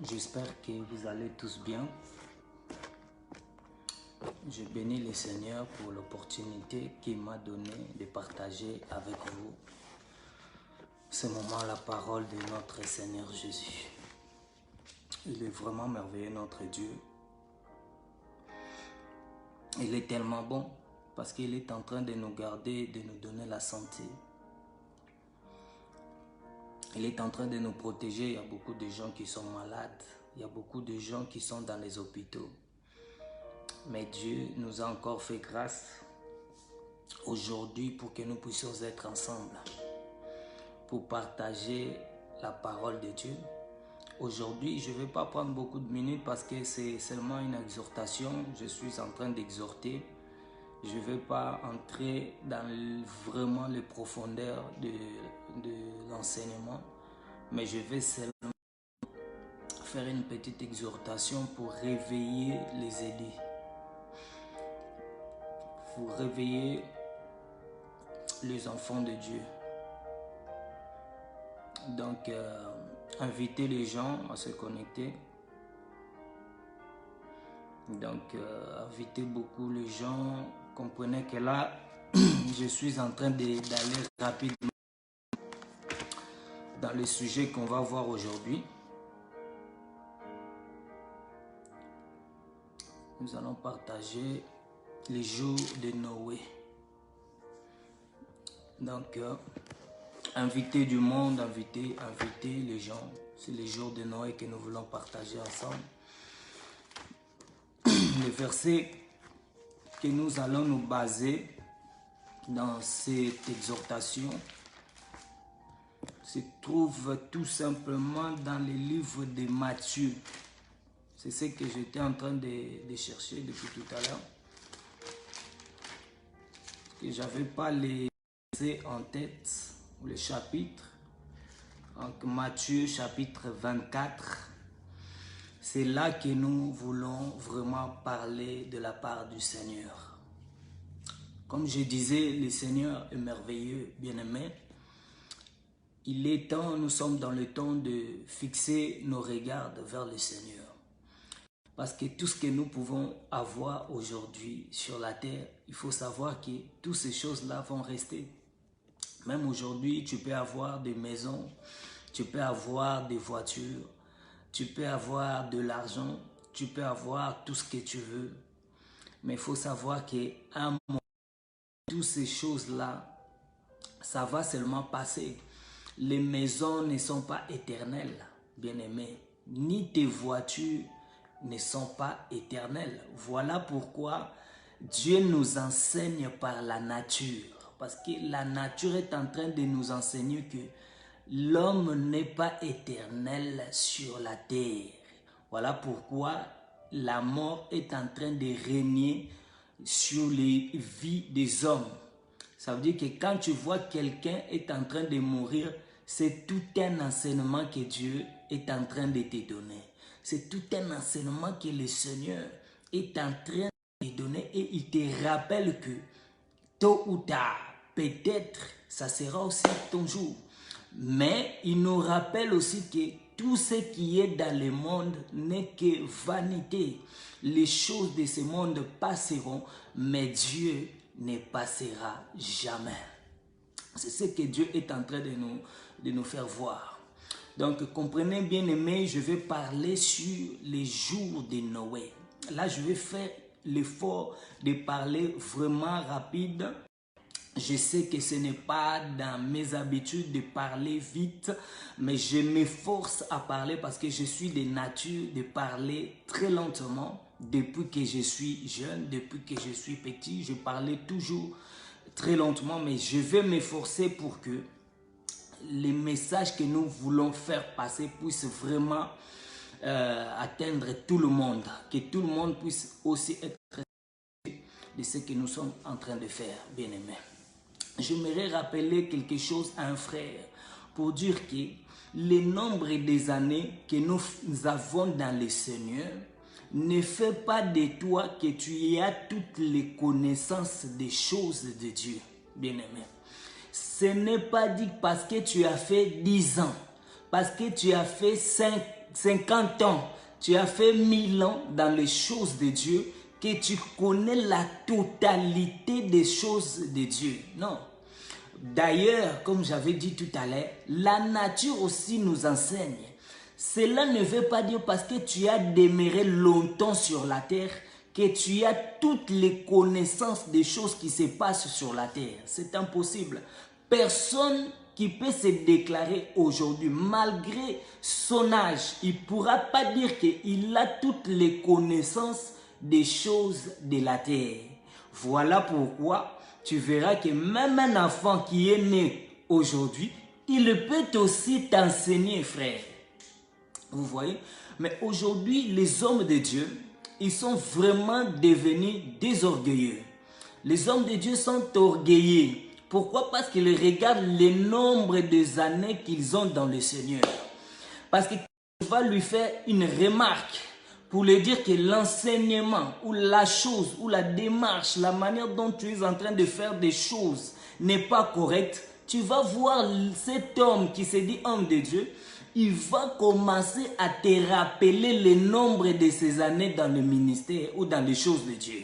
J'espère que vous allez tous bien. Je bénis le Seigneur pour l'opportunité qu'il m'a donnée de partager avec vous ce moment la parole de notre Seigneur Jésus. Il est vraiment merveilleux, notre Dieu. Il est tellement bon parce qu'il est en train de nous garder, de nous donner la santé. Il est en train de nous protéger. Il y a beaucoup de gens qui sont malades. Il y a beaucoup de gens qui sont dans les hôpitaux. Mais Dieu nous a encore fait grâce aujourd'hui pour que nous puissions être ensemble, pour partager la parole de Dieu. Aujourd'hui, je ne vais pas prendre beaucoup de minutes parce que c'est seulement une exhortation. Je suis en train d'exhorter. Je ne vais pas entrer dans vraiment les profondeurs de l'enseignement, mais je vais seulement faire une petite exhortation pour réveiller les élus, pour réveiller les enfants de Dieu. Donc, inviter les gens à se connecter. Donc, inviter beaucoup les gens. Comprenez que là, je suis en train d'aller rapidement dans le sujet qu'on va voir aujourd'hui. Nous allons partager les jours de Noé. Donc, inviter du monde, inviter les gens. C'est les jours de Noé que nous voulons partager ensemble. Le verset que nous allons nous baser dans cette exhortation se trouve tout simplement dans le livre de Matthieu. C'est ce que j'étais en train de chercher depuis tout à l'heure. Je n'avais pas les versets en tête, ou les chapitres. Donc Matthieu chapitre 24. C'est là que nous voulons vraiment parler de la part du Seigneur. Comme je disais, le Seigneur est merveilleux, bien-aimé. Il est temps, nous sommes dans le temps de fixer nos regards vers le Seigneur. Parce que tout ce que nous pouvons avoir aujourd'hui sur la terre, il faut savoir que toutes ces choses-là vont rester. Même aujourd'hui, tu peux avoir des maisons, tu peux avoir des voitures, tu peux avoir de l'argent, tu peux avoir tout ce que tu veux. Mais il faut savoir qu'à un moment, toutes ces choses-là, ça va seulement passer. Les maisons ne sont pas éternelles, bien-aimés. Ni tes voitures ne sont pas éternelles. Voilà pourquoi Dieu nous enseigne par la nature. Parce que la nature est en train de nous enseigner que l'homme n'est pas éternel sur la terre. Voilà pourquoi la mort est en train de régner sur les vies des hommes. Ça veut dire que quand tu vois quelqu'un est en train de mourir, c'est tout un enseignement que Dieu est en train de te donner. C'est tout un enseignement que le Seigneur est en train de te donner et il te rappelle que tôt ou tard, peut-être, ça sera aussi ton jour. Mais il nous rappelle aussi que tout ce qui est dans le monde n'est que vanité. Les choses de ce monde passeront, mais Dieu ne passera jamais. C'est ce que Dieu est en train de nous faire voir. Donc, comprenez bien aimé, je vais parler sur les jours de Noé. Là, je vais faire l'effort de parler vraiment rapide. Je sais que ce n'est pas dans mes habitudes de parler vite, mais je m'efforce à parler parce que je suis de nature de parler très lentement. Depuis que je suis jeune, depuis que je suis petit, je parlais toujours très lentement, mais je vais m'efforcer pour que les messages que nous voulons faire passer puissent vraiment atteindre tout le monde, que tout le monde puisse aussi être de ce que nous sommes en train de faire, bien aimé. J'aimerais rappeler quelque chose à un frère pour dire que le nombre des années que nous avons dans le Seigneur ne fait pas de toi que tu aies toutes les connaissances des choses de Dieu, bien-aimé. Ce n'est pas dit parce que tu as fait 10 ans, parce que tu as fait 5 50 ans, tu as fait 1000 ans dans les choses de Dieu, que tu connais la totalité des choses de Dieu. Non. D'ailleurs, comme j'avais dit tout à l'heure, la nature aussi nous enseigne. Cela ne veut pas dire parce que tu as demeuré longtemps sur la terre que tu as toutes les connaissances des choses qui se passent sur la terre. C'est impossible. Personne qui peut se déclarer aujourd'hui, malgré son âge, il ne pourra pas dire qu'il a toutes les connaissances des choses de la terre. Voilà pourquoi tu verras que même un enfant qui est né aujourd'hui, il peut aussi t'enseigner, frère. Vous voyez? Mais aujourd'hui, les hommes de Dieu, ils sont vraiment devenus des orgueilleux. Les hommes de Dieu sont orgueilleux. Pourquoi? Parce qu'ils regardent le nombre des années qu'ils ont dans le Seigneur. Parce qu'il va lui faire une remarque pour lui dire que l'enseignement ou la chose ou la démarche, la manière dont tu es en train de faire des choses n'est pas correcte. Tu vas voir cet homme qui se dit homme de Dieu, il va commencer à te rappeler le nombre de ses années dans le ministère ou dans les choses de Dieu.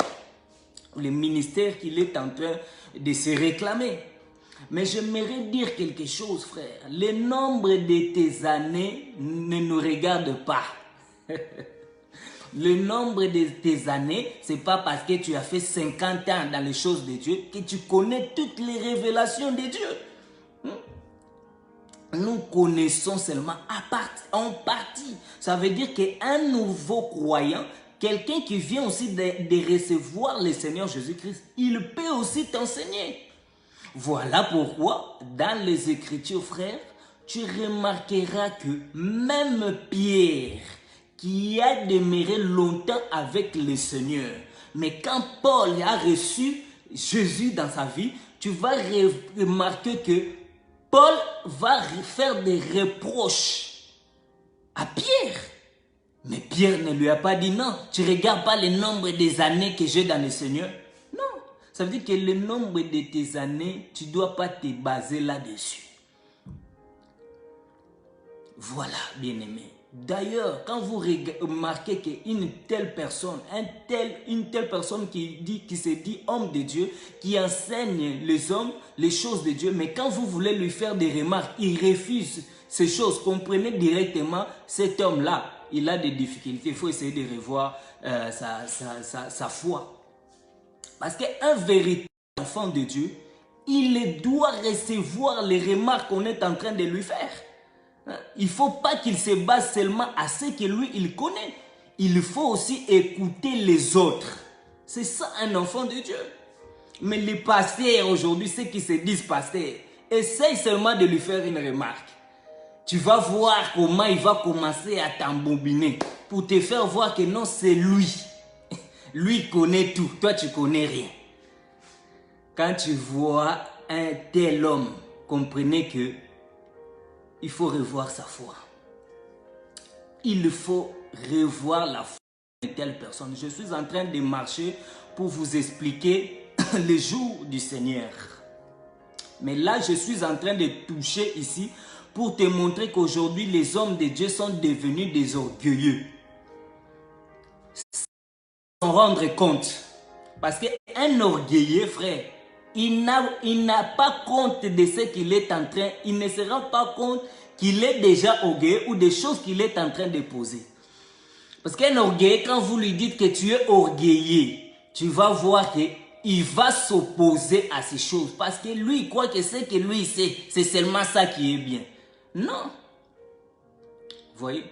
Le ministère qu'il est en train de se réclamer. Mais j'aimerais dire quelque chose, frère. Le nombre de tes années ne nous regarde pas. Le nombre de tes années, ce n'est pas parce que tu as fait 50 ans dans les choses de Dieu que tu connais toutes les révélations de Dieu. Nous connaissons seulement en partie. Ça veut dire qu'un nouveau croyant, quelqu'un qui vient aussi de recevoir le Seigneur Jésus-Christ, il peut aussi t'enseigner. Voilà pourquoi, dans les Écritures, frère, tu remarqueras que même Pierre, qui a demeuré longtemps avec le Seigneur, mais quand Paul a reçu Jésus dans sa vie, tu vas remarquer que Paul va faire des reproches à Pierre. Mais Pierre ne lui a pas dit non, tu ne regardes pas le nombre des années que j'ai dans le Seigneur. Non, ça veut dire que le nombre de tes années, tu ne dois pas te baser là-dessus. Voilà, bien-aimé. D'ailleurs, quand vous remarquez qu'une telle personne, une telle personne qui se dit homme de Dieu, qui enseigne les hommes les choses de Dieu, mais quand vous voulez lui faire des remarques, il refuse ces choses, comprenez directement, cet homme-là, il a des difficultés, il faut essayer de revoir sa foi. Parce qu'un véritable enfant de Dieu, il doit recevoir les remarques qu'on est en train de lui faire. Il ne faut pas qu'il se base seulement à ce que lui, il connaît. Il faut aussi écouter les autres. C'est ça un enfant de Dieu. Mais les pasteurs aujourd'hui, ceux qui se disent pasteurs, essaye seulement de lui faire une remarque. Tu vas voir comment il va commencer à t'embobiner pour te faire voir que non, c'est lui. Lui connaît tout, toi tu connais rien. Quand tu vois un tel homme, comprenez que il faut revoir sa foi. Il faut revoir la foi de telle personne. Je suis en train de marcher pour vous expliquer les jours du Seigneur. Mais là, je suis en train de toucher ici pour te montrer qu'aujourd'hui, les hommes de Dieu sont devenus des orgueilleux. Sans rendre compte. Parce qu'un orgueilleux, frère, il n'a pas compte de ce qu'il est en train, il ne se rend pas compte qu'il est déjà orgueilleux ou des choses qu'il est en train de poser. Parce qu'un orgueilleux, quand vous lui dites que tu es orgueilleux, tu vas voir qu'il va s'opposer à ces choses. Parce que lui, il croit que ce que lui sait, c'est seulement ça qui est bien. Non. Vous voyez,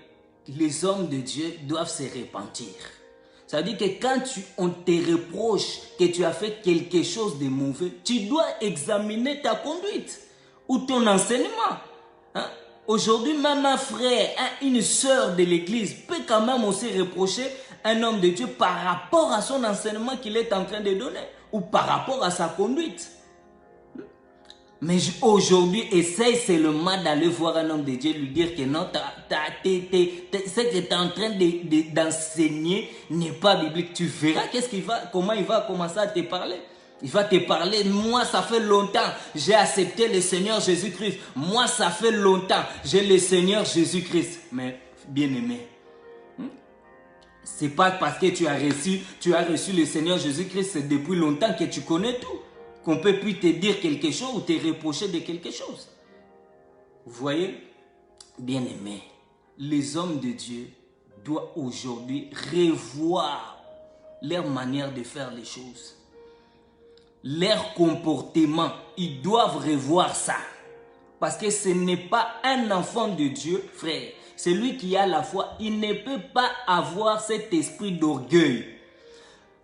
les hommes de Dieu doivent se repentir. Ça veut dire que quand on te reproche que tu as fait quelque chose de mauvais, tu dois examiner ta conduite ou ton enseignement. Hein? Aujourd'hui, même un frère, une sœur de l'église peut quand même aussi reprocher un homme de Dieu par rapport à son enseignement qu'il est en train de donner ou par rapport à sa conduite. Mais aujourd'hui, essaye seulement d'aller voir un homme de Dieu, lui dire que non, ce que tu es en train d'enseigner n'est pas biblique. Tu verras comment il va commencer à te parler. Il va te parler, moi ça fait longtemps, j'ai accepté le Seigneur Jésus-Christ. Moi ça fait longtemps, j'ai le Seigneur Jésus-Christ. Mais bien-aimé. C'est pas parce que tu as reçu le Seigneur Jésus-Christ depuis longtemps que tu connais tout, qu'on peut plus te dire quelque chose ou te reprocher de quelque chose. Vous voyez, bien-aimé, les hommes de Dieu doivent aujourd'hui revoir leur manière de faire les choses. Leur comportement, ils doivent revoir ça. Parce que ce n'est pas un enfant de Dieu, frère. Celui qui a la foi, il ne peut pas avoir cet esprit d'orgueil.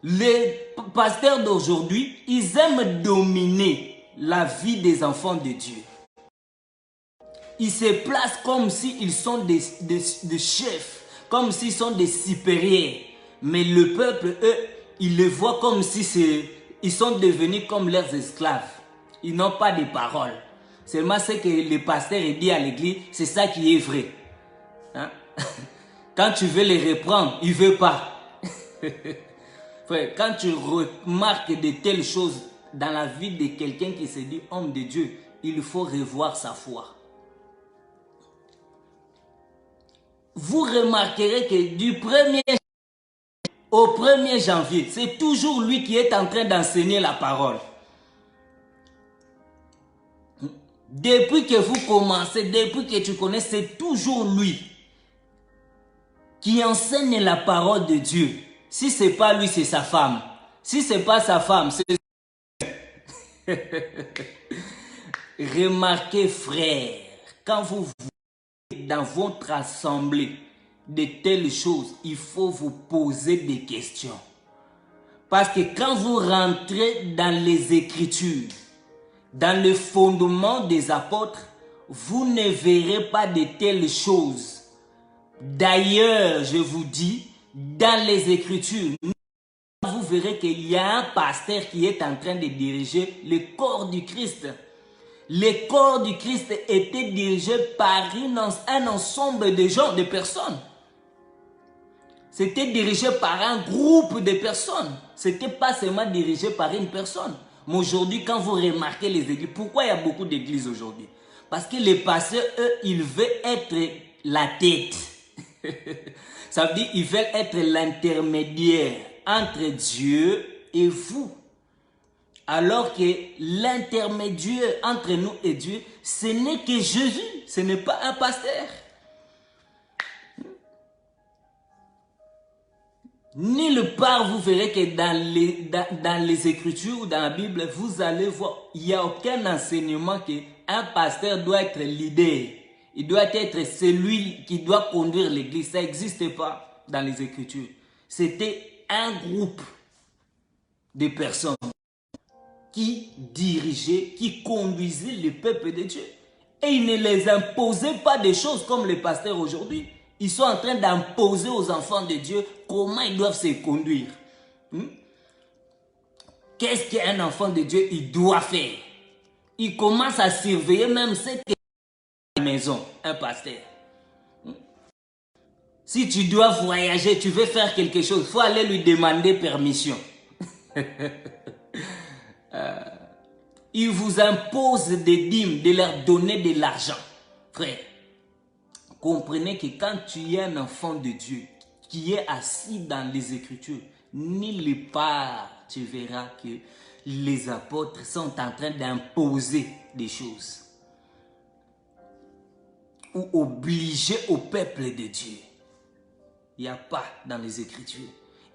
Les pasteurs d'aujourd'hui, ils aiment dominer la vie des enfants de Dieu. Ils se placent comme s'ils sont des chefs, comme s'ils sont des supérieurs. Mais le peuple, eux, ils le voient comme si ils sont devenus comme leurs esclaves. Ils n'ont pas de parole. Seulement ce que le pasteur dit à l'église, c'est ça qui est vrai. Hein? Quand tu veux les reprendre, il ne veut pas. Frère, quand tu remarques de telles choses dans la vie de quelqu'un qui se dit homme de Dieu, il faut revoir sa foi. Vous remarquerez que du 1er au 1er janvier, c'est toujours lui qui est en train d'enseigner la parole. Depuis que vous commencez, depuis que tu connais, c'est toujours lui qui enseigne la parole de Dieu. Si ce n'est pas lui, c'est sa femme. Si ce n'est pas sa femme, c'est... Remarquez, frère, quand vous voyez dans votre assemblée de telles choses, il faut vous poser des questions. Parce que quand vous rentrez dans les Écritures, dans le fondement des apôtres, vous ne verrez pas de telles choses. D'ailleurs, je vous dis, dans les Écritures, vous verrez qu'il y a un pasteur qui est en train de diriger le corps du Christ. Le corps du Christ était dirigé par un ensemble de gens, de personnes. C'était dirigé par un groupe de personnes. Ce n'était pas seulement dirigé par une personne. Mais aujourd'hui, quand vous remarquez les églises, pourquoi il y a beaucoup d'églises aujourd'hui? Parce que les pasteurs, eux, ils veulent être la tête. Ça veut dire qu'ils veulent être l'intermédiaire entre Dieu et vous. Alors que l'intermédiaire entre nous et Dieu, ce n'est que Jésus, ce n'est pas un pasteur. Nulle part vous verrez que dans les Écritures ou dans la Bible, vous allez voir, il n'y a aucun enseignement qu'un pasteur doit être leader. Il doit être celui qui doit conduire l'église. Ça n'existe pas dans les Écritures. C'était un groupe de personnes qui dirigeaient, qui conduisaient le peuple de Dieu. Et ils ne les imposaient pas des choses comme les pasteurs aujourd'hui. Ils sont en train d'imposer aux enfants de Dieu comment ils doivent se conduire. Qu'est-ce qu'un enfant de Dieu il doit faire? Il commence à surveiller même ce que la maison, un pasteur. Si tu dois voyager, tu veux faire quelque chose, il faut aller lui demander permission. Il vous impose des dîmes, de leur donner de l'argent. Frère, comprenez que quand tu es un enfant de Dieu qui est assis dans les Écritures, nulle part tu verras que les apôtres sont en train d'imposer des choses ou obliger au peuple de Dieu. Il n'y a pas dans les Écritures.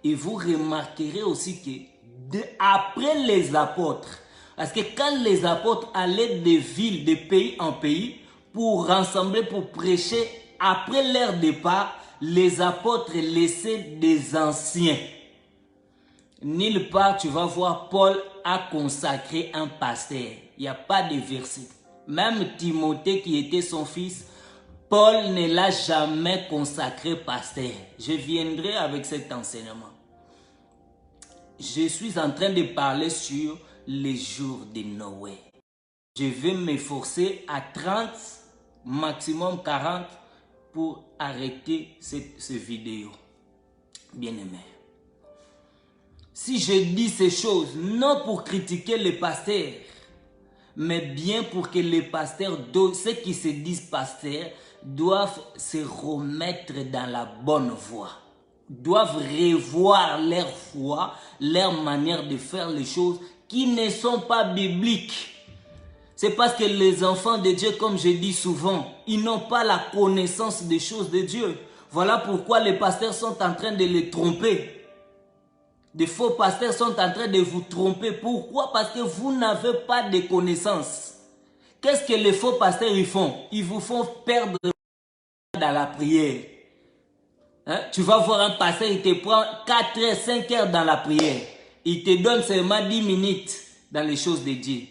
Et vous remarquerez aussi que après les apôtres, parce que quand les apôtres allaient de ville, de pays en pays, pour rassembler, pour prêcher, après leur départ, les apôtres laissaient des anciens. Nulle part tu vas voir Paul a consacré un pasteur. Il n'y a pas de verset. Même Timothée qui était son fils, Paul ne l'a jamais consacré pasteur. Je viendrai avec cet enseignement. Je suis en train de parler sur les jours de Noé. Je vais m'efforcer à 30, maximum 40 pour arrêter cette vidéo. Bien-aimé. Si je dis ces choses, non pour critiquer les pasteurs, mais bien pour que les pasteurs, ceux qui se disent pasteurs, doivent se remettre dans la bonne voie. Doivent revoir leur foi, leur manière de faire les choses qui ne sont pas bibliques. C'est parce que les enfants de Dieu, comme je dis souvent, ils n'ont pas la connaissance des choses de Dieu. Voilà pourquoi les pasteurs sont en train de les tromper. Des faux pasteurs sont en train de vous tromper. Pourquoi? Parce que vous n'avez pas de connaissances. Qu'est-ce que les faux pasteurs ils font? Ils vous font perdre dans la prière. Hein? Tu vas voir un pasteur, il te prend 4 heures, 5 heures dans la prière. Il te donne seulement 10 minutes dans les choses de Dieu.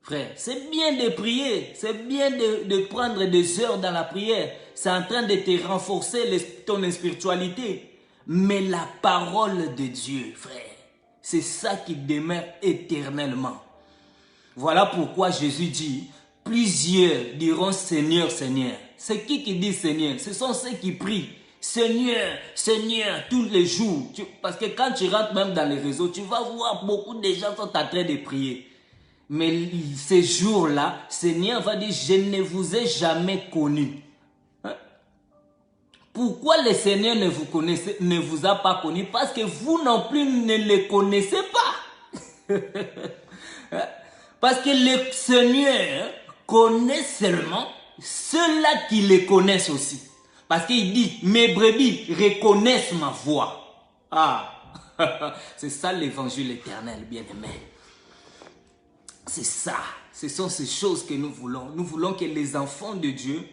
Frère, c'est bien de prier, c'est bien de prendre des heures dans la prière. C'est en train de te renforcer ton spiritualité. Mais la parole de Dieu, frère, c'est ça qui demeure éternellement. Voilà pourquoi Jésus dit, plusieurs diront Seigneur, Seigneur. C'est qui dit Seigneur? Ce sont ceux qui prient. Seigneur, Seigneur, tous les jours. Parce que quand tu rentres même dans les réseaux, tu vas voir beaucoup de gens sont en train de prier. Mais ces jours-là, Seigneur va dire, je ne vous ai jamais connu. Hein? Pourquoi le Seigneur ne vous a pas connu? Parce que vous non plus ne le connaissez pas. Parce que le Seigneur connaît seulement ceux-là qui le connaissent aussi. Parce qu'il dit, mes brebis reconnaissent ma voix. Ah, c'est ça l'évangile éternel, bien-aimé. C'est ça. Ce sont ces choses que nous voulons. Nous voulons que les enfants de Dieu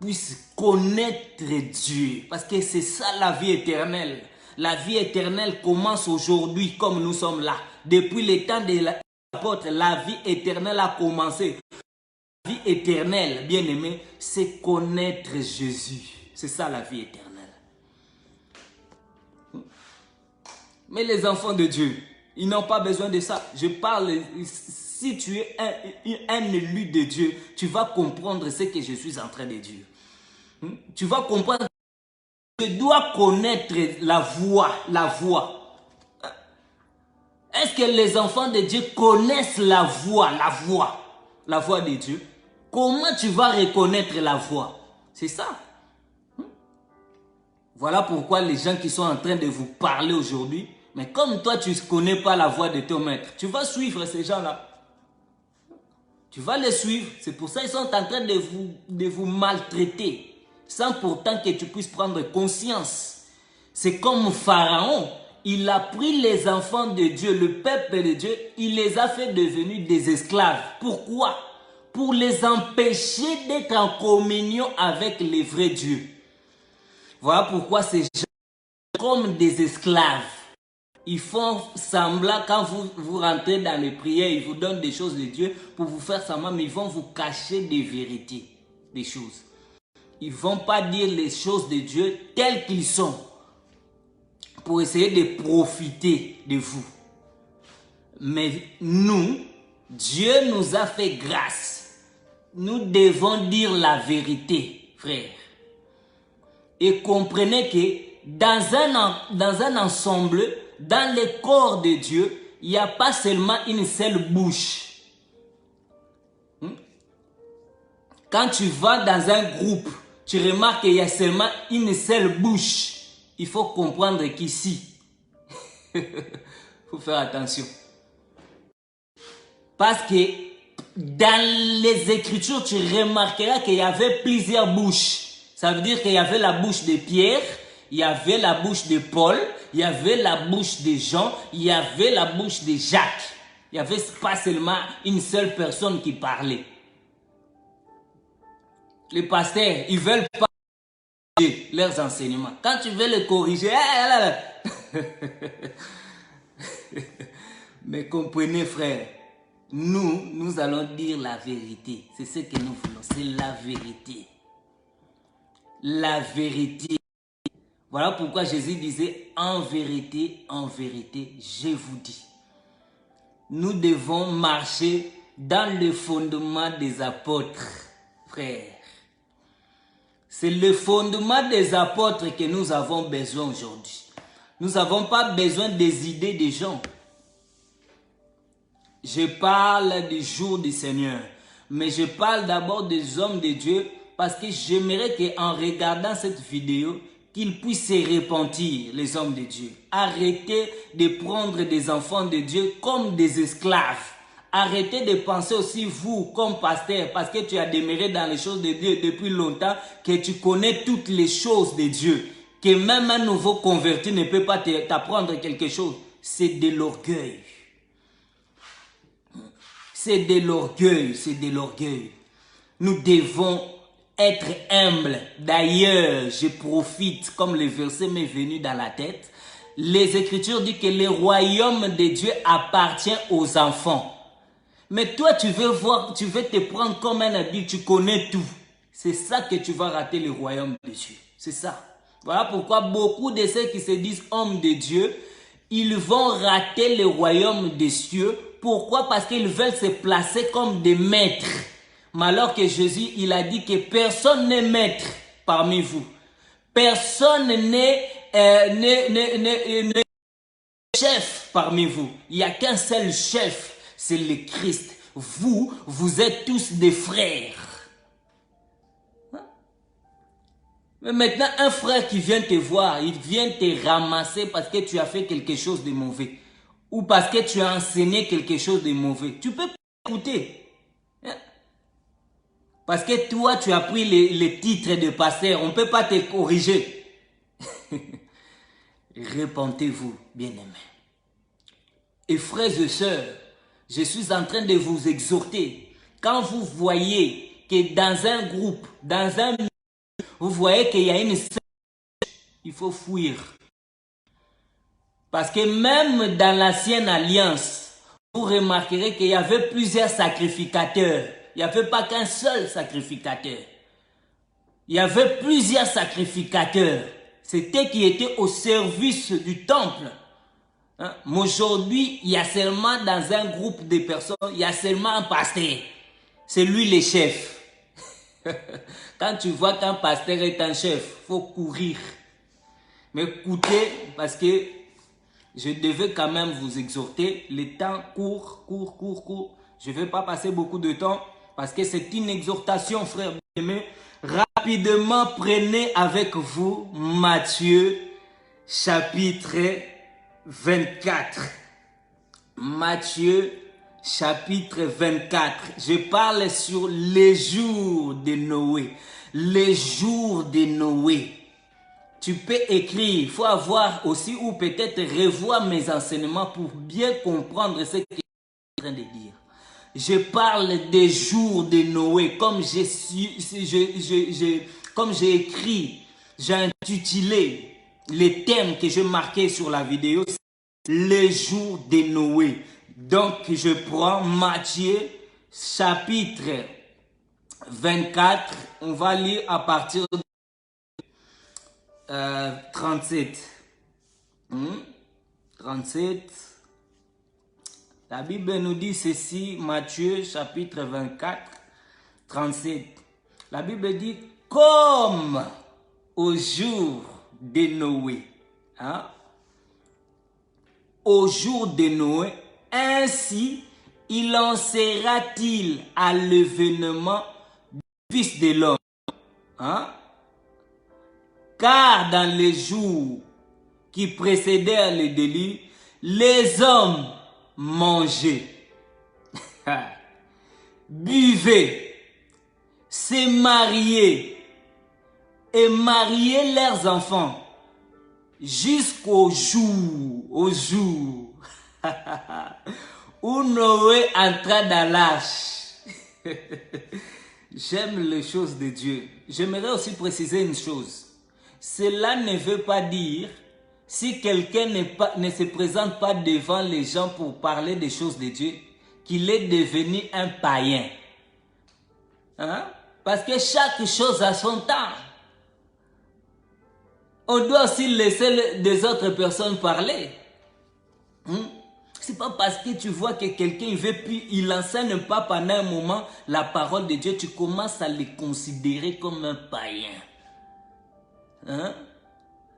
puissent connaître Dieu. Parce que c'est ça la vie éternelle. La vie éternelle commence aujourd'hui comme nous sommes là. Depuis le temps de l'apôtre, la vie éternelle a commencé. La vie éternelle, bien-aimé, c'est connaître Jésus. C'est ça la vie éternelle. Mais les enfants de Dieu, ils n'ont pas besoin de ça. Je parle, si tu es un élu de Dieu, tu vas comprendre ce que je suis en train de dire. Tu vas comprendre que tu dois connaître la voix, la voix. Est-ce que les enfants de Dieu connaissent la voix de Dieu? Comment tu vas reconnaître la voix? C'est ça. Voilà pourquoi les gens qui sont en train de vous parler aujourd'hui, mais comme toi tu ne connais pas la voix de ton maître, tu vas suivre ces gens-là. Tu vas les suivre. C'est pour ça qu'ils sont en train de vous maltraiter. Sans pourtant que tu puisses prendre conscience. C'est comme Pharaon. Il a pris les enfants de Dieu, le peuple de Dieu, il les a fait devenir des esclaves. Pourquoi? Pour les empêcher d'être en communion avec les vrais dieux. Voilà pourquoi ces gens sont comme des esclaves. Ils font semblant, quand vous rentrez dans les prières, ils vous donnent des choses de Dieu pour vous faire semblant, mais ils vont vous cacher des vérités, des choses. Ils ne vont pas dire les choses de Dieu telles qu'ils sont pour essayer de profiter de vous. Mais nous, Dieu nous a fait grâce. Nous devons dire la vérité, frère. Et comprenez que dans un ensemble, dans le corps de Dieu, il n'y a pas seulement une seule bouche. Quand tu vas dans un groupe, tu remarques qu'il y a seulement une seule bouche. Il faut comprendre qu'ici, il faut faire attention. Parce que dans les Écritures, tu remarqueras qu'il y avait plusieurs bouches. Ça veut dire qu'il y avait la bouche de Pierre, il y avait la bouche de Paul, il y avait la bouche de Jean, il y avait la bouche de Jacques. Il n'y avait pas seulement une seule personne qui parlait. Les pasteurs, ils ne veulent pas corriger leurs enseignements. Quand tu veux les corriger, mais comprenez, frère, nous allons dire la vérité. C'est ce que nous voulons, c'est la vérité. La vérité. Voilà pourquoi Jésus disait, en vérité, je vous dis. Nous devons marcher dans le fondement des apôtres, frères. C'est le fondement des apôtres que nous avons besoin aujourd'hui. Nous n'avons pas besoin des idées des gens. Je parle du jour du Seigneur. Mais je parle d'abord des hommes de Dieu parce que j'aimerais qu'en regardant cette vidéo, qu'ils puissent se repentir, les hommes de Dieu. Arrêtez de prendre des enfants de Dieu comme des esclaves. Arrêtez de penser aussi vous comme pasteur, parce que tu as demeuré dans les choses de Dieu depuis longtemps, que tu connais toutes les choses de Dieu. Que même un nouveau converti ne peut pas t'apprendre quelque chose. C'est de l'orgueil. C'est de l'orgueil, c'est de l'orgueil. Nous devons être humbles. D'ailleurs, je profite, comme le verset m'est venu dans la tête. Les Écritures disent que le royaume de Dieu appartient aux enfants. Mais toi, tu veux voir, tu veux te prendre comme un adulte, tu connais tout. C'est ça que tu vas rater le royaume de Dieu. C'est ça. Voilà pourquoi beaucoup de ceux qui se disent hommes de Dieu, ils vont rater le royaume des cieux. Pourquoi? Parce qu'ils veulent se placer comme des maîtres. Mais alors que Jésus, il a dit que personne n'est maître parmi vous. Personne n'est chef parmi vous. Il n'y a qu'un seul chef, c'est le Christ. Vous, vous êtes tous des frères. Mais maintenant, un frère qui vient te voir, il vient te ramasser parce que tu as fait quelque chose de mauvais. Ou parce que tu as enseigné quelque chose de mauvais. Tu peux pas écouter. Parce que toi, tu as pris les titres de pasteur. On ne peut pas te corriger. Repentez-vous, bien-aimés. Et frères et sœurs, je suis en train de vous exhorter. Quand vous voyez que dans un groupe, dans un milieu, vous voyez qu'il y a une secte, il faut fuir. Parce que même dans l'ancienne alliance, vous remarquerez qu'il y avait plusieurs sacrificateurs. Il n'y avait pas qu'un seul sacrificateur. Il y avait plusieurs sacrificateurs. C'était qui étaient au service du temple. Hein? Mais aujourd'hui, il y a seulement dans un groupe de personnes, il y a seulement un pasteur. C'est lui le chef. Quand tu vois qu'un pasteur est un chef, il faut courir. Mais écoutez, parce que je devais quand même vous exhorter. Le temps court. Je ne vais pas passer beaucoup de temps parce que c'est une exhortation, frères bien-aimés. Rapidement, prenez avec vous Matthieu chapitre 24. Matthieu chapitre 24. Je parle sur les jours de Noé. Les jours de Noé. Tu peux écrire, il faut avoir aussi ou peut-être revoir mes enseignements pour bien comprendre ce que je suis en train de dire. Je parle des jours de Noé, comme j'ai écrit, j'ai intitulé les thèmes que j'ai marqués sur la vidéo, les jours de Noé. Donc je prends Matthieu chapitre 24, on va lire à partir de 37. 37. La Bible nous dit ceci, Matthieu chapitre 24, 37. La Bible dit comme au jour de Noé. Hein? Au jour de Noé, ainsi il en sera-t-il à l'événement du Fils de l'homme. Hein? Car dans les jours qui précédèrent le déluge, les hommes mangeaient, buvaient, se mariaient et mariaient leurs enfants jusqu'au jour, où Noé entra dans l'arche. J'aime les choses de Dieu. J'aimerais aussi préciser une chose. Cela ne veut pas dire, si quelqu'un ne se présente pas devant les gens pour parler des choses de Dieu, qu'il est devenu un païen. Hein? Parce que chaque chose a son temps. On doit aussi laisser des autres personnes parler. C'est pas parce que tu vois que quelqu'un il enseigne pas pendant un moment la parole de Dieu, tu commences à le considérer comme un païen. Hein?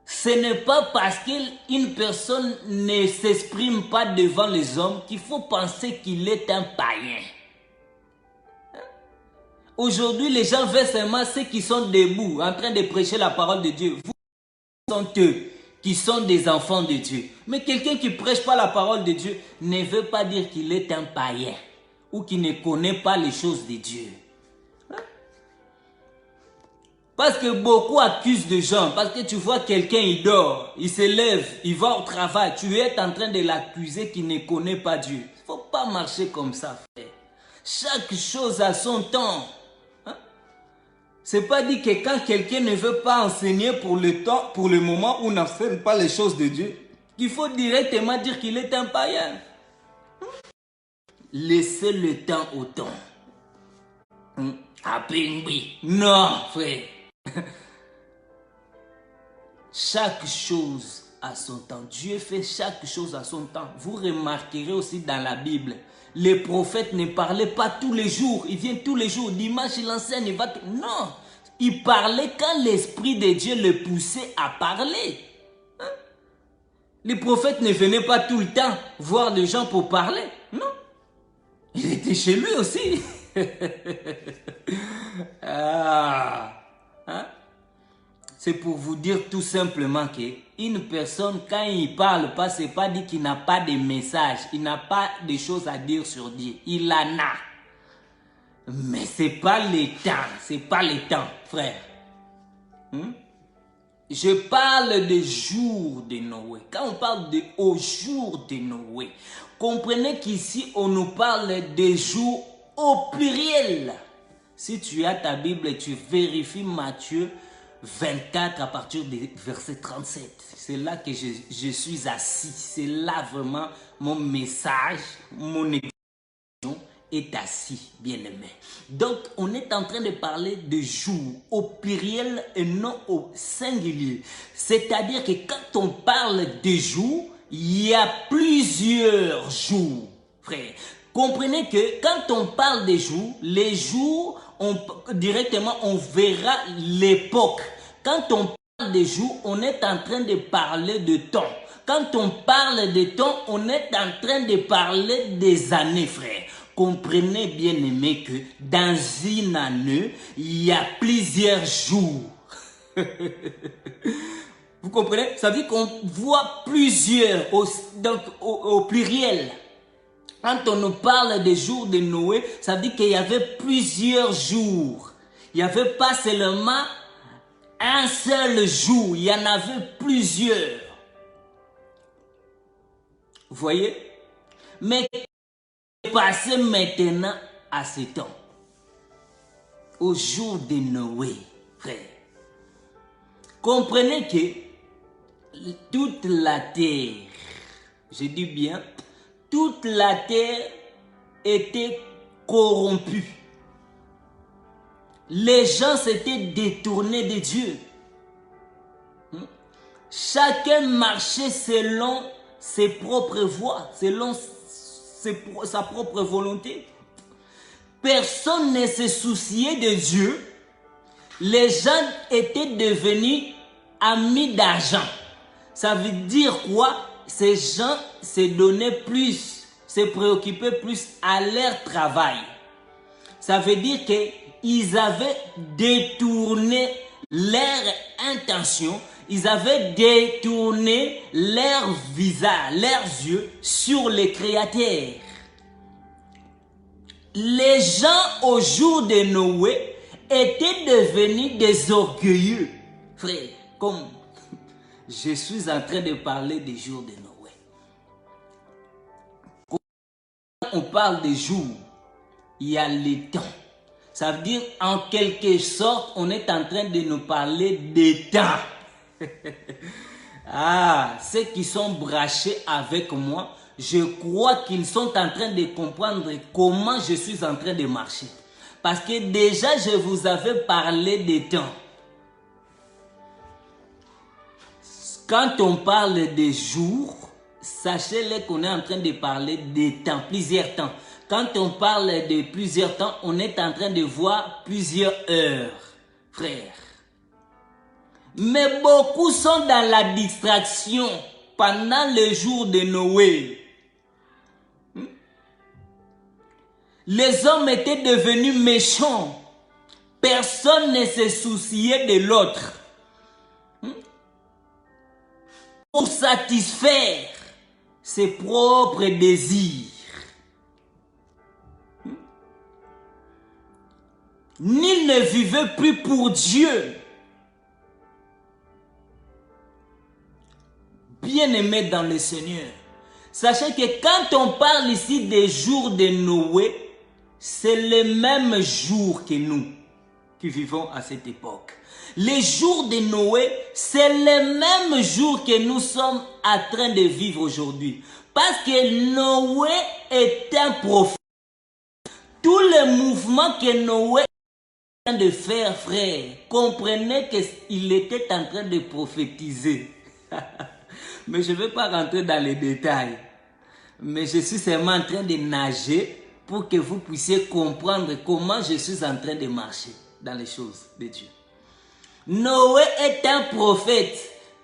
Ce n'est pas parce qu'une personne ne s'exprime pas devant les hommes qu'il faut penser qu'il est un païen. Aujourd'hui, les gens veulent seulement ceux qui sont debout, en train de prêcher la parole de Dieu. Vous sont eux qui sont des enfants de Dieu. Mais quelqu'un qui ne prêche pas la parole de Dieu ne veut pas dire qu'il est un païen ou qu'il ne connaît pas les choses de Dieu. Parce que beaucoup accusent des gens, parce que tu vois quelqu'un, il dort, il se lève, il va au travail, tu es en train de l'accuser qu'il ne connaît pas Dieu. Il ne faut pas marcher comme ça, frère. Chaque chose a son temps. C'est pas dit que quand quelqu'un ne veut pas enseigner pour le temps, pour le moment où n'enseigne pas les choses de Dieu, qu'il faut directement dire qu'il est un païen. Laissez le temps au temps. Non, frère. Chaque chose a son temps. Dieu fait chaque chose à son temps. Vous remarquerez aussi dans la Bible, les prophètes ne parlaient pas tous les jours. Ils viennent tous les jours. Dimanche, il enseigne. Il va... Non. Il parlait quand l'Esprit de Dieu le poussait à parler. Les prophètes ne venaient pas tout le temps voir les gens pour parler. Non. Il était chez lui aussi. C'est pour vous dire tout simplement qu'une personne, quand il ne parle pas, ce n'est pas dit qu'il n'a pas de message. Il n'a pas de choses à dire sur Dieu. Il en a. Mais ce n'est pas le temps. Ce n'est pas le temps, frère. Je parle des jours de Noé. Quand on parle de au jour de Noé, comprenez qu'ici, on nous parle des jours au pluriel. Si tu as ta Bible, tu vérifies Matthieu 24 à partir du verset 37. C'est là que je suis assis. C'est là vraiment mon message, mon émission est assis, bien-aimé. Donc, on est en train de parler de jours au pluriel et non au singulier. C'est-à-dire que quand on parle de jours, il y a plusieurs jours, frère. Comprenez que quand on parle des jours, les jours, directement, on verra l'époque. Quand on parle des jours, on est en train de parler de temps. Quand on parle de temps, on est en train de parler des années, frère. Comprenez bien aimé que dans une année, il y a plusieurs jours. Vous comprenez? Ça veut dire qu'on voit plusieurs, donc au pluriel. Quand on nous parle des jours de Noé, ça veut dire qu'il y avait plusieurs jours. Il n'y avait pas seulement un seul jour, il y en avait plusieurs. Vous voyez? Mais passez maintenant à ce temps. Au jour de Noé, frère. Comprenez que toute la terre, je dis bien, toute la terre était corrompue. Les gens s'étaient détournés de Dieu. Chacun marchait selon ses propres voies, selon sa propre volonté. Personne ne se souciait de Dieu. Les gens étaient devenus amis d'argent. Ça veut dire quoi? Ces gens se donnaient plus, se préoccupaient plus à leur travail. Ça veut dire qu'ils avaient détourné leur intention, ils avaient détourné leur visage, leurs yeux sur le Créateur. Les gens au jour de Noé étaient devenus des orgueilleux. Frère, comme je suis en train de parler des jours de Noé. Quand on parle des jours, il y a le temps. Ça veut dire, en quelque sorte, on est en train de nous parler des temps. Ceux qui sont branchés avec moi, je crois qu'ils sont en train de comprendre comment je suis en train de marcher. Parce que déjà, je vous avais parlé des temps. Quand on parle des jours, sachez-le qu'on est en train de parler des temps, plusieurs temps. Quand on parle de plusieurs temps, on est en train de voir plusieurs heures, frère. Mais beaucoup sont dans la distraction pendant le jour de Noé. Les hommes étaient devenus méchants. Personne ne se souciait de l'autre. Pour satisfaire ses propres désirs. Nul ne vivait plus pour Dieu. Bien-aimés dans le Seigneur, sachez que quand on parle ici des jours de Noé, c'est le même jour que nous qui vivons à cette époque. Les jours de Noé, c'est le même jour que nous sommes en train de vivre aujourd'hui. Parce que Noé est un prophète. Tout le mouvement que Noé est en train de faire, frère, comprenez qu'il était en train de prophétiser. Mais je ne vais pas rentrer dans les détails. Mais je suis seulement en train de nager pour que vous puissiez comprendre comment je suis en train de marcher dans les choses de Dieu. Noé est un prophète.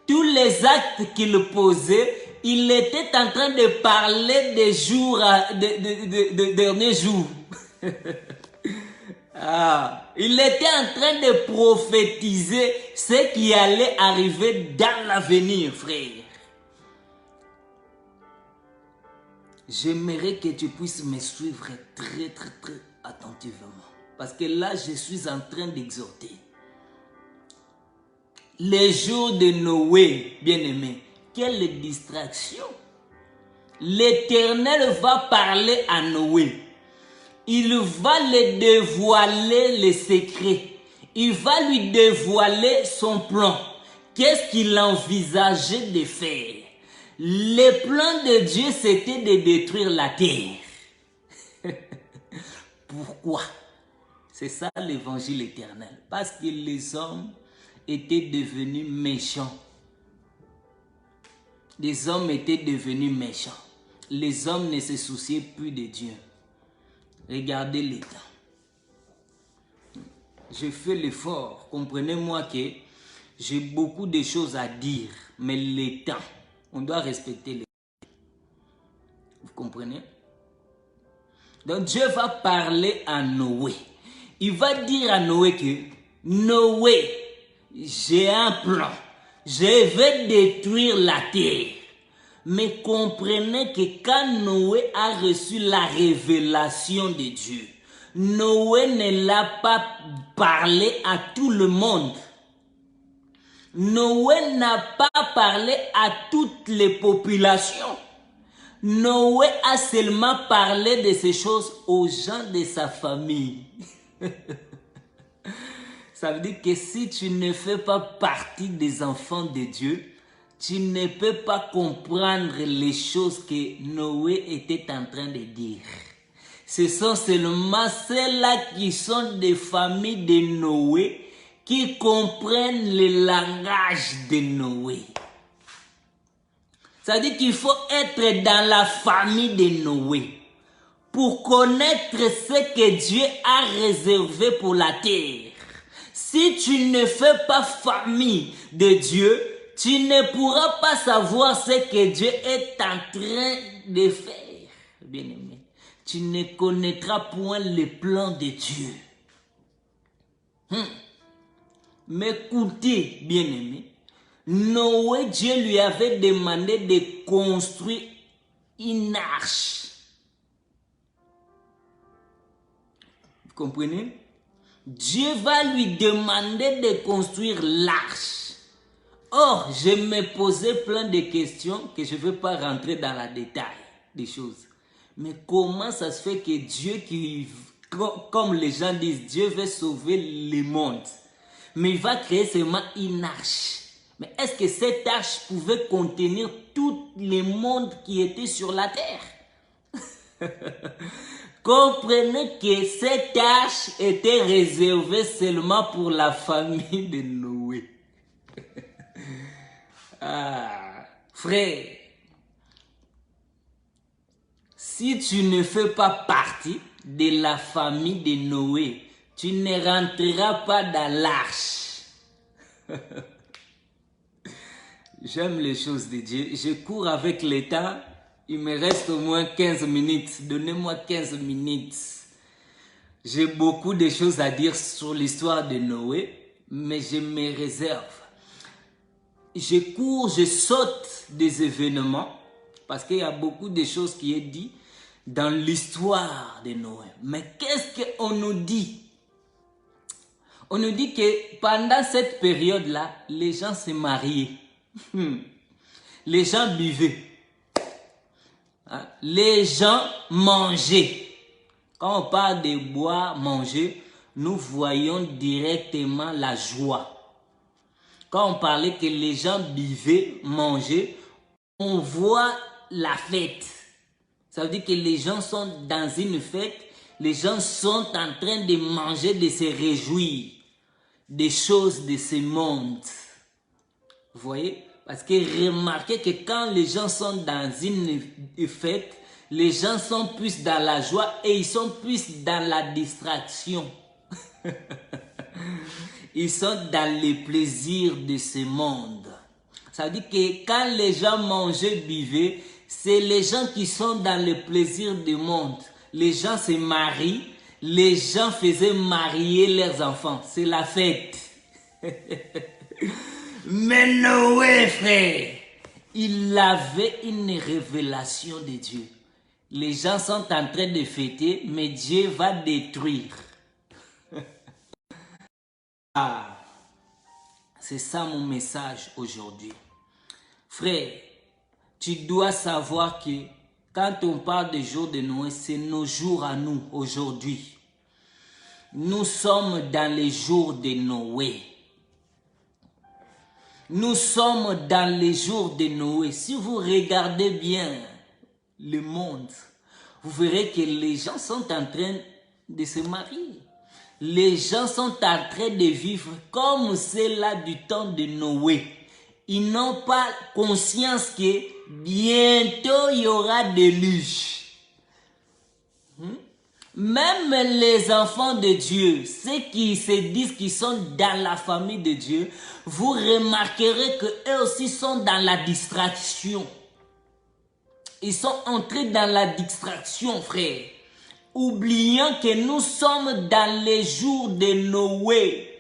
Tous les actes qu'il posait, il était en train de parler des jours, des derniers jours. Il était en train de prophétiser ce qui allait arriver dans l'avenir, frère. J'aimerais que tu puisses me suivre très attentivement. Parce que là, je suis en train d'exhorter. Les jours de Noé, bien-aimé, quelle distraction. L'Éternel va parler à Noé. Il va lui dévoiler les secrets. Il va lui dévoiler son plan. Qu'est-ce qu'il envisageait de faire? Le plan de Dieu, c'était de détruire la terre. Pourquoi? C'est ça l'évangile éternel. Parce que les hommes étaient devenus méchants. Les hommes étaient devenus méchants. Les hommes ne se souciaient plus de Dieu. Regardez les temps. Je fais l'effort. Comprenez-moi que j'ai beaucoup de choses à dire. Mais les temps, on doit respecter les temps. Vous comprenez? Donc Dieu va parler à Noé. Il va dire à Noé que Noé, j'ai un plan. Je vais détruire la terre. Mais comprenez que quand Noé a reçu la révélation de Dieu, Noé ne l'a pas parlé à tout le monde. Noé n'a pas parlé à toutes les populations. Noé a seulement parlé de ces choses aux gens de sa famille. Ça veut dire que si tu ne fais pas partie des enfants de Dieu, tu ne peux pas comprendre les choses que Noé était en train de dire. Ce sont seulement ceux-là qui sont des familles de Noé qui comprennent le langage de Noé. Ça veut dire qu'il faut être dans la famille de Noé pour connaître ce que Dieu a réservé pour la terre. Si tu ne fais pas famille de Dieu, tu ne pourras pas savoir ce que Dieu est en train de faire. Bien-aimé, tu ne connaîtras point le plan de Dieu. Mais écoutez, bien-aimé, Noé, Dieu lui avait demandé de construire une arche. Vous comprenez? Dieu va lui demander de construire l'arche. Or, je me posais plein de questions que je ne vais pas rentrer dans le détail des choses. Mais comment ça se fait que Dieu, comme les gens disent, Dieu veut sauver le monde, mais il va créer seulement une arche. Mais est-ce que cette arche pouvait contenir tout le monde qui était sur la terre? Comprenez que cette arche était réservée seulement pour la famille de Noé. Frère, si tu ne fais pas partie de la famille de Noé, tu ne rentreras pas dans l'arche. J'aime les choses de Dieu. Je cours avec le temps. Il me reste au moins 15 minutes. Donnez-moi 15 minutes. J'ai beaucoup de choses à dire sur l'histoire de Noé, mais je me réserve. Je cours, je saute des événements, parce qu'il y a beaucoup de choses qui est dit dans l'histoire de Noé. Mais qu'est-ce qu'on nous dit? On nous dit que pendant cette période-là, les gens se mariaient. Les gens buvaient. Les gens mangeaient. Quand on parle de boire, manger, nous voyons directement la joie. Quand on parlait que les gens buvaient, mangeaient, on voit la fête. Ça veut dire que les gens sont dans une fête, les gens sont en train de manger, de se réjouir des choses de ce monde. Vous voyez? Parce que remarquez que quand les gens sont dans une fête, les gens sont plus dans la joie et ils sont plus dans la distraction. Ils sont dans les plaisirs de ce monde. Ça veut dire que quand les gens mangeaient, buvaient, c'est les gens qui sont dans le plaisir du monde. Les gens se marient, les gens faisaient marier leurs enfants. C'est la fête. Mais Noé, frère, il avait une révélation de Dieu. Les gens sont en train de fêter, mais Dieu va détruire. Ah, c'est ça mon message aujourd'hui. Frère, tu dois savoir que quand on parle des jours de Noé, c'est nos jours à nous aujourd'hui. Nous sommes dans les jours de Noé. Nous sommes dans les jours de Noé. Si vous regardez bien le monde, vous verrez que les gens sont en train de se marier. Les gens sont en train de vivre comme c'est là du temps de Noé. Ils n'ont pas conscience que bientôt il y aura déluge. Même les enfants de Dieu, ceux qui se disent qu'ils sont dans la famille de Dieu, vous remarquerez qu'eux aussi sont dans la distraction. Ils sont entrés dans la distraction, frère. Oubliant que nous sommes dans les jours de Noé.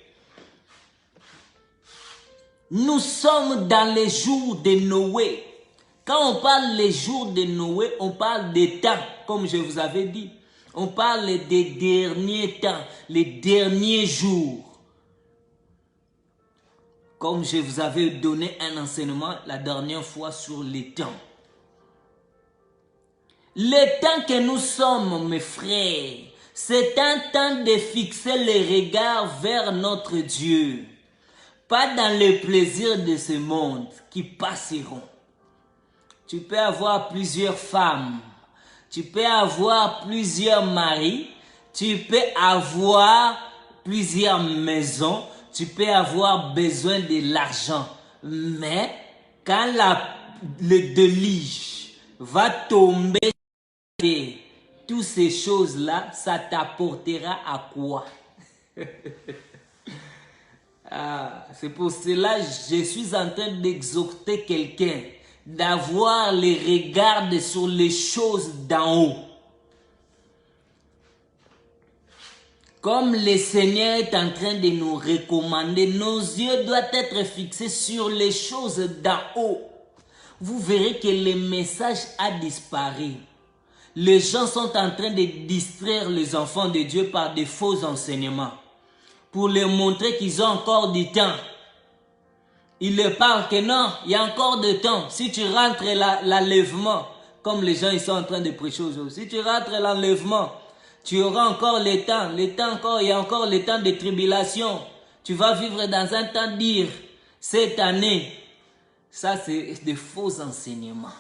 Nous sommes dans les jours de Noé. Quand on parle des jours de Noé, on parle des temps, comme je vous avais dit. On parle des derniers temps, les derniers jours. Comme je vous avais donné un enseignement la dernière fois sur les temps. Le temps que nous sommes, mes frères, c'est un temps de fixer les regards vers notre Dieu. Pas dans les plaisirs de ce monde qui passeront. Tu peux avoir plusieurs femmes. Tu peux avoir plusieurs maris. Tu peux avoir plusieurs maisons. Tu peux avoir besoin de l'argent. Mais quand le déluge va tomber, toutes ces choses-là, ça t'apportera à quoi? C'est pour cela que je suis en train d'exhorter quelqu'un d'avoir les regards sur les choses d'en haut. Comme le Seigneur est en train de nous recommander, nos yeux doivent être fixés sur les choses d'en haut. Vous verrez que le message a disparu. Les gens sont en train de distraire les enfants de Dieu par des faux enseignements. Pour leur montrer qu'ils ont encore du temps. Ils leur parlent que non, il y a encore du temps. Si tu rentres l'enlèvement, comme les gens ils sont en train de prêcher aujourd'hui, si tu rentres l'enlèvement, tu auras encore le temps. Le temps encore, il y a encore le temps de tribulation. Tu vas vivre dans un temps dire, cette année. Ça, c'est des faux enseignements.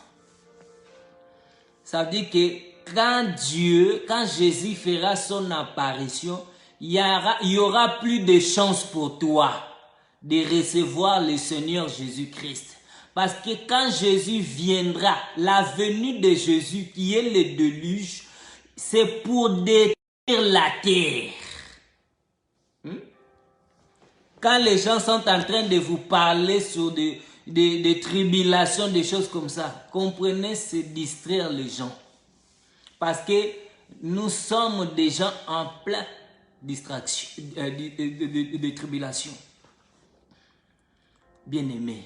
Ça veut dire que quand Jésus fera son apparition, il y aura plus de chance pour toi de recevoir le Seigneur Jésus-Christ. Parce que quand Jésus viendra, la venue de Jésus qui est le déluge, c'est pour détruire la terre. Quand les gens sont en train de vous parler sur des tribulations, des choses comme ça, comprenez, c'est distraire les gens. Parce que nous sommes déjà en plein distraction, de tribulation. Bien-aimés,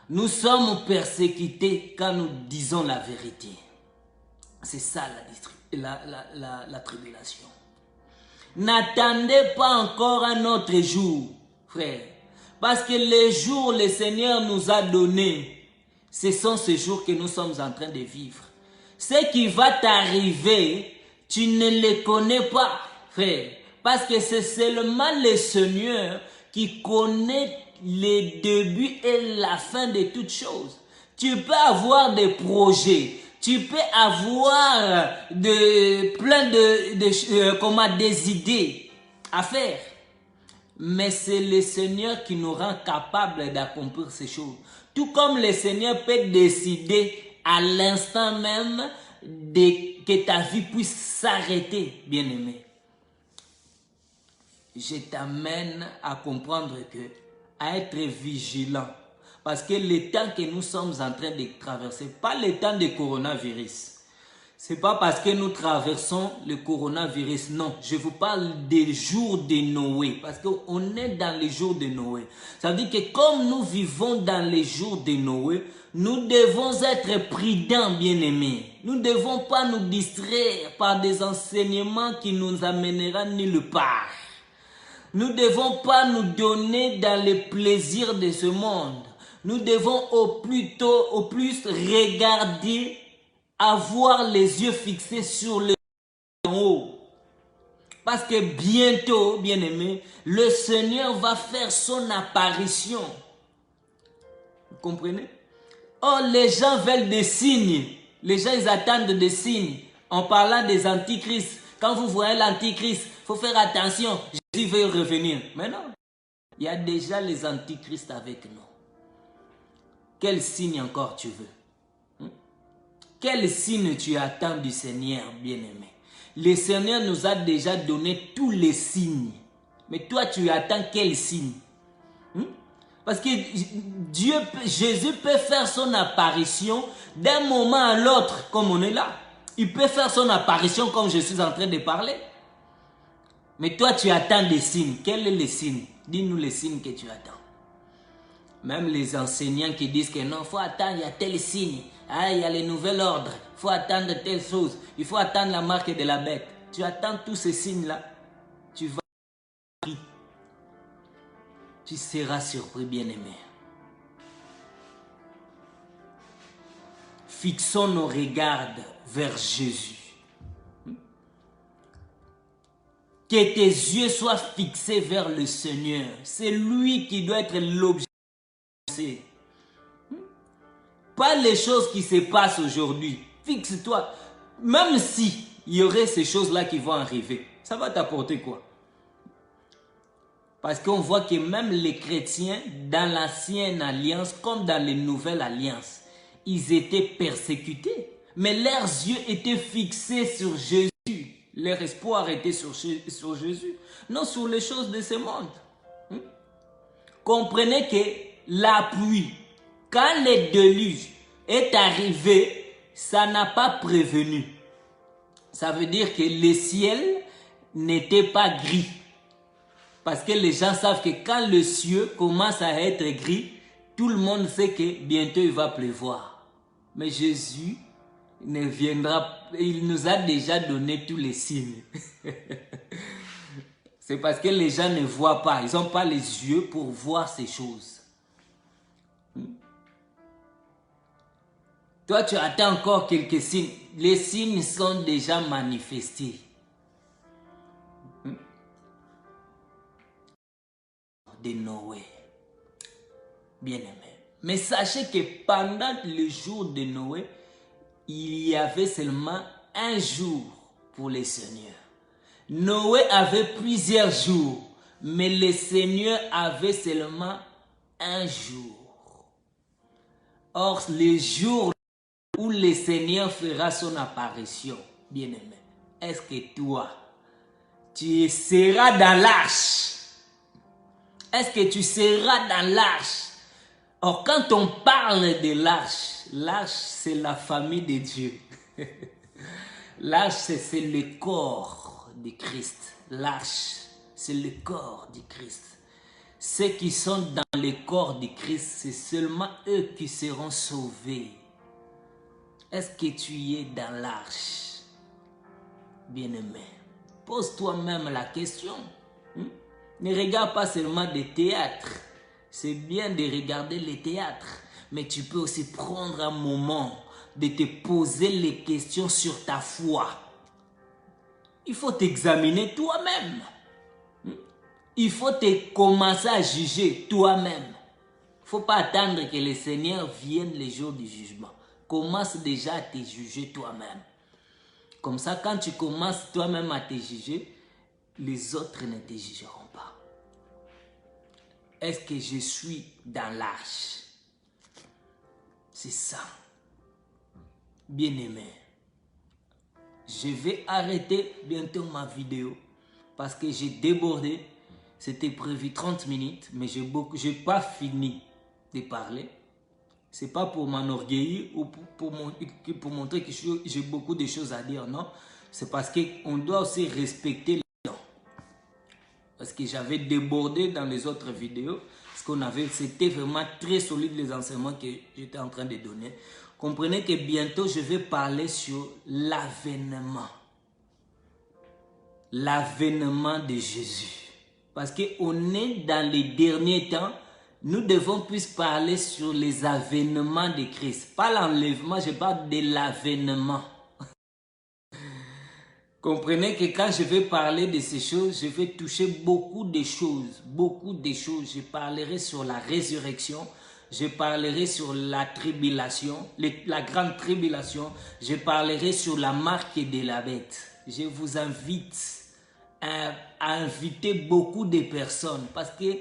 nous sommes persécutés quand nous disons la vérité. C'est ça la tribulation. N'attendez pas encore un autre jour, frère. Parce que les jours que le Seigneur nous a donnés, ce sont ces jours que nous sommes en train de vivre. Ce qui va t'arriver, tu ne le connais pas, frère. Parce que c'est seulement le Seigneur qui connaît les débuts et la fin de toutes choses. Tu peux avoir des projets, tu peux avoir plein des idées à faire. Mais c'est le Seigneur qui nous rend capables d'accomplir ces choses. Tout comme le Seigneur peut décider à l'instant même que ta vie puisse s'arrêter, bien-aimé. Je t'amène à comprendre à être vigilant. Parce que le temps que nous sommes en train de traverser, pas le temps de coronavirus. Ce n'est pas parce que nous traversons le coronavirus, non. Je vous parle des jours de Noé, parce qu'on est dans les jours de Noé. Ça veut dire que comme nous vivons dans les jours de Noé, nous devons être prudents, bien-aimés. Nous ne devons pas nous distraire par des enseignements qui nous amèneront nulle part. Nous ne devons pas nous donner dans les plaisirs de ce monde. Nous devons au plus regarder, avoir les yeux fixés sur le en haut. Parce que bientôt, bien-aimé, le Seigneur va faire son apparition. Vous comprenez? Oh, les gens veulent des signes. Les gens, ils attendent des signes. En parlant des antichrists. Quand vous voyez l'antichrist, il faut faire attention. Jésus veut revenir. Mais non. Il y a déjà les antichrists avec nous. Quel signe encore tu veux? Quel signe tu attends du Seigneur, bien-aimé? Le Seigneur nous a déjà donné tous les signes. Mais toi, tu attends quel signe? Parce que Jésus peut faire son apparition d'un moment à l'autre, comme on est là. Il peut faire son apparition comme je suis en train de parler. Mais toi, tu attends des signes. Quel est le signe? Dis-nous les signes que tu attends. Même les enseignants qui disent que non, il faut attendre, il y a tel signe. Ah, il y a le nouvel ordre. Il faut attendre telle chose. Il faut attendre la marque de la bête. Tu attends tous ces signes-là. Tu vas surpris. Tu seras surpris, bien-aimé. Fixons nos regards vers Jésus. Que tes yeux soient fixés vers le Seigneur. C'est lui qui doit être l'objet. Pas les choses qui se passent aujourd'hui. Fixe-toi. Même si il y aurait ces choses-là qui vont arriver, ça va t'apporter quoi? Parce qu'on voit que même les chrétiens, dans l'ancienne alliance, comme dans les nouvelles alliances, ils étaient persécutés. Mais leurs yeux étaient fixés sur Jésus. Leur espoir était sur Jésus. Non sur les choses de ce monde. Comprenez que la pluie, quand le déluge est arrivé, ça n'a pas prévenu. Ça veut dire que le ciel n'était pas gris. Parce que les gens savent que quand le ciel commence à être gris, tout le monde sait que bientôt il va pleuvoir. Mais Jésus ne viendra, il nous a déjà donné tous les signes. C'est parce que les gens ne voient pas, ils n'ont pas les yeux pour voir ces choses. Toi, tu attends encore quelques signes. Les signes sont déjà manifestés. De Noé. Bien-aimé. Mais sachez que pendant le jour de Noé, il y avait seulement un jour pour le Seigneur. Noé avait plusieurs jours, mais le Seigneur avait seulement un jour. Or, le jour où le Seigneur fera son apparition, bien-aimé, est-ce que toi, tu seras dans l'arche? Est-ce que tu seras dans l'arche? Or, quand on parle de l'arche, l'arche, c'est la famille de Dieu. L'arche, c'est le corps de Christ. L'arche, c'est le corps du Christ. Ceux qui sont dans le corps de Christ, c'est seulement eux qui seront sauvés. Est-ce que tu es dans l'arche, bien-aimé? Pose-toi même la question. Ne regarde pas seulement des théâtres. C'est bien de regarder les théâtres, mais tu peux aussi prendre un moment de te poser les questions sur ta foi. Il faut t'examiner toi-même. Il faut commencer à juger toi-même. Il ne faut pas attendre que le Seigneur vienne le jour du jugement. Commence déjà à te juger toi-même. Comme ça, quand tu commences toi-même à te juger, les autres ne te jugeront pas. Est-ce que je suis dans l'arche? C'est ça. Bien-aimé, je vais arrêter bientôt ma vidéo parce que j'ai débordé. C'était prévu 30 minutes, mais je n'ai pas fini de parler. Ce n'est pas pour m'enorgueillir ou pour montrer que j'ai beaucoup de choses à dire, non. C'est parce qu'on doit aussi respecter les temps. Parce que j'avais débordé dans les autres vidéos. C'était vraiment très solide les enseignements que j'étais en train de donner. Comprenez que bientôt je vais parler sur l'avènement. L'avènement de Jésus. Parce qu'on est dans les derniers temps, nous devons plus parler sur les avènements de Christ. Pas l'enlèvement, je parle de l'avènement. Comprenez que quand je vais parler de ces choses, je vais toucher beaucoup de choses. Beaucoup de choses. Je parlerai sur la résurrection. Je parlerai sur la tribulation, la grande tribulation. Je parlerai sur la marque de la bête. Je vous invite à inviter beaucoup de personnes parce que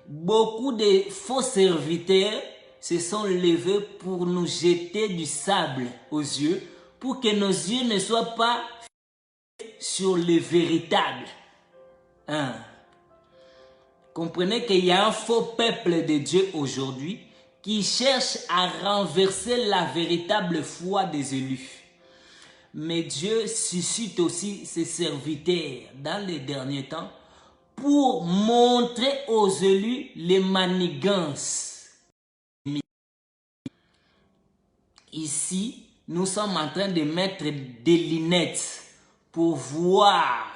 beaucoup de faux serviteurs se sont levés pour nous jeter du sable aux yeux pour que nos yeux ne soient pas sur le véritable. Comprenez qu'il y a un faux peuple de Dieu aujourd'hui qui cherche à renverser la véritable foi des élus. Mais Dieu suscite aussi ses serviteurs dans les derniers temps pour montrer aux élus les manigances. Ici, nous sommes en train de mettre des lunettes pour voir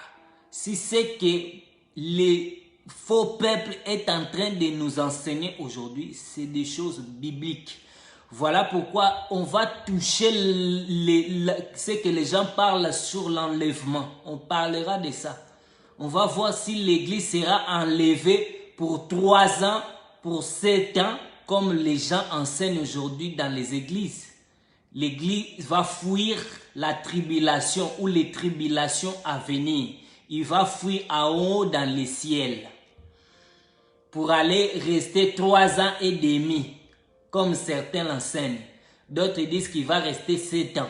si ce que les faux peuples est en train de nous enseigner aujourd'hui, c'est des choses bibliques. Voilà pourquoi on va toucher ce que les gens parlent sur l'enlèvement. On parlera de ça. On va voir si l'église sera enlevée pour 3 ans, pour 7 ans, comme les gens enseignent aujourd'hui dans les églises. L'église va fuir la tribulation ou les tribulations à venir. Il va fuir en haut dans les ciels pour aller rester 3 ans et demi. Comme certains l'enseignent. D'autres disent qu'il va rester 7 ans.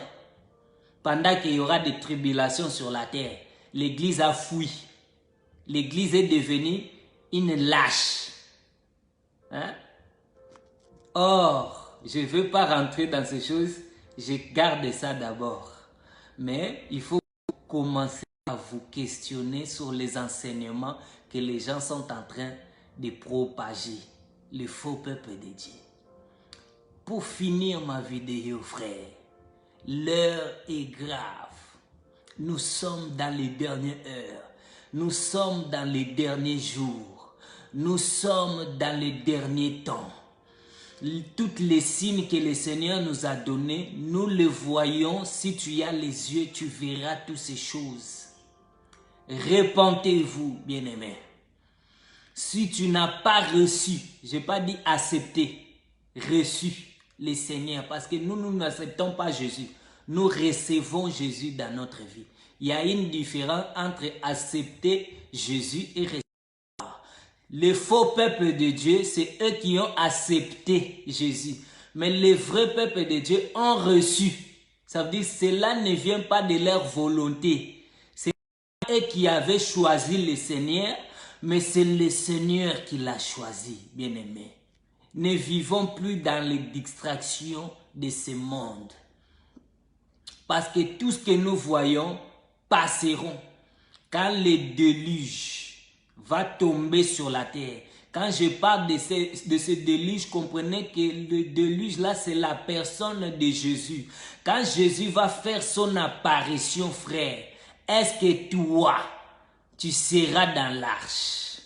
Pendant qu'il y aura des tribulations sur la terre. L'église a fui. L'église est devenue une lâche. Or, je ne veux pas rentrer dans ces choses. Je garde ça d'abord. Mais il faut commencer à vous questionner sur les enseignements que les gens sont en train de propager. Le faux peuple de Dieu. Pour finir ma vidéo, frère, l'heure est grave. Nous sommes dans les dernières heures. Nous sommes dans les derniers jours. Nous sommes dans les derniers temps. Toutes les signes que le Seigneur nous a donnés, nous les voyons. Si tu as les yeux, tu verras toutes ces choses. Repentez-vous, bien-aimés. Si tu n'as pas reçu, je n'ai pas dit accepter, reçu le Seigneur, parce que nous n'acceptons pas Jésus. Nous recevons Jésus dans notre vie. Il y a une différence entre accepter Jésus et recevoir. Les faux peuples de Dieu, c'est eux qui ont accepté Jésus. Mais les vrais peuples de Dieu ont reçu. Ça veut dire que cela ne vient pas de leur volonté. C'est eux qui avaient choisi le Seigneur, mais c'est le Seigneur qui l'a choisi, bien-aimé. Ne vivons plus dans les distractions de ce monde. Parce que tout ce que nous voyons passeront. Quand le déluge va tomber sur la terre, quand je parle de ce déluge, comprenez que le déluge là, c'est la personne de Jésus. Quand Jésus va faire son apparition, frère, est-ce que toi, tu seras dans l'arche?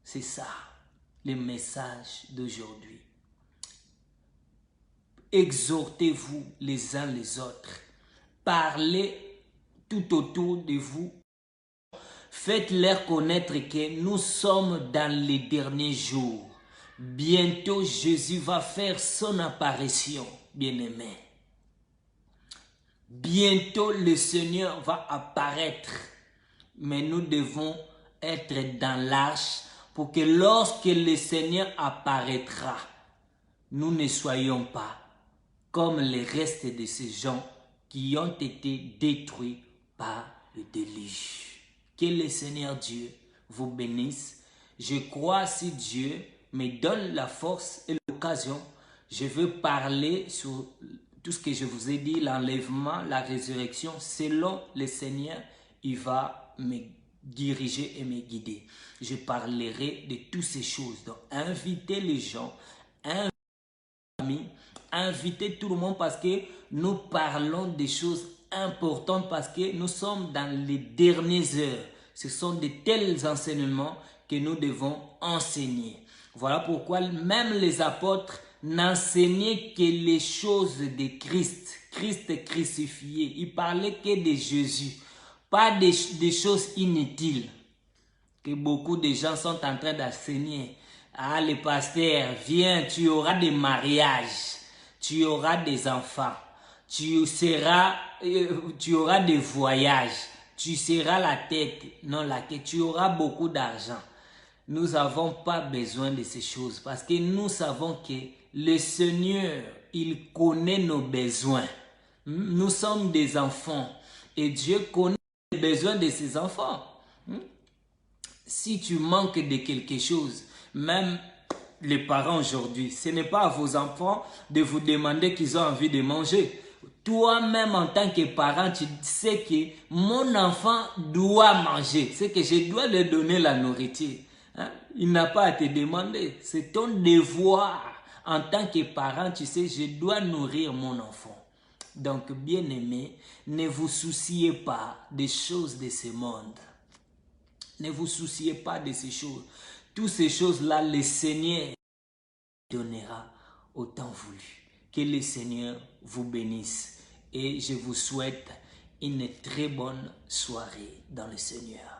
C'est ça, le message d'aujourd'hui. Exhortez-vous les uns les autres. Parlez tout autour de vous. Faites-leur connaître que nous sommes dans les derniers jours. Bientôt, Jésus va faire son apparition, bien-aimé. Bientôt, le Seigneur va apparaître. Mais nous devons être dans l'arche pour que lorsque le Seigneur apparaîtra, nous ne soyons pas comme les restes de ces gens qui ont été détruits par le déluge. Que le Seigneur Dieu vous bénisse. Je crois, si Dieu me donne la force et l'occasion, je veux parler sur tout ce que je vous ai dit, l'enlèvement, la résurrection. Selon le Seigneur, il va me diriger et me guider. Je parlerai de toutes ces choses. Donc, invitez les gens, invitez tout le monde parce que nous parlons des choses importantes parce que nous sommes dans les dernières heures. Ce sont de tels enseignements que nous devons enseigner. Voilà pourquoi même les apôtres n'enseignaient que les choses de Christ. Christ crucifié. Ils parlaient que de Jésus. Pas des choses inutiles que beaucoup de gens sont en train d'enseigner. Ah, le pasteur, viens, tu auras des mariages. Tu auras des enfants, tu auras des voyages, tu seras la tête, non la queue, tu auras beaucoup d'argent. Nous n'avons pas besoin de ces choses parce que nous savons que le Seigneur, il connaît nos besoins. Nous sommes des enfants et Dieu connaît les besoins de ses enfants. Si tu manques de quelque chose, même les parents aujourd'hui, ce n'est pas à vos enfants de vous demander qu'ils ont envie de manger. Toi-même en tant que parent, tu sais que mon enfant doit manger. C'est que je dois lui donner la nourriture. Hein? Il n'a pas à te demander. C'est ton devoir. En tant que parent, tu sais, je dois nourrir mon enfant. Donc, bien-aimés, ne vous souciez pas des choses de ce monde. Ne vous souciez pas de ces choses. Toutes ces choses-là, le Seigneur donnera au temps voulu. Que le Seigneur vous bénisse. Et je vous souhaite une très bonne soirée dans le Seigneur.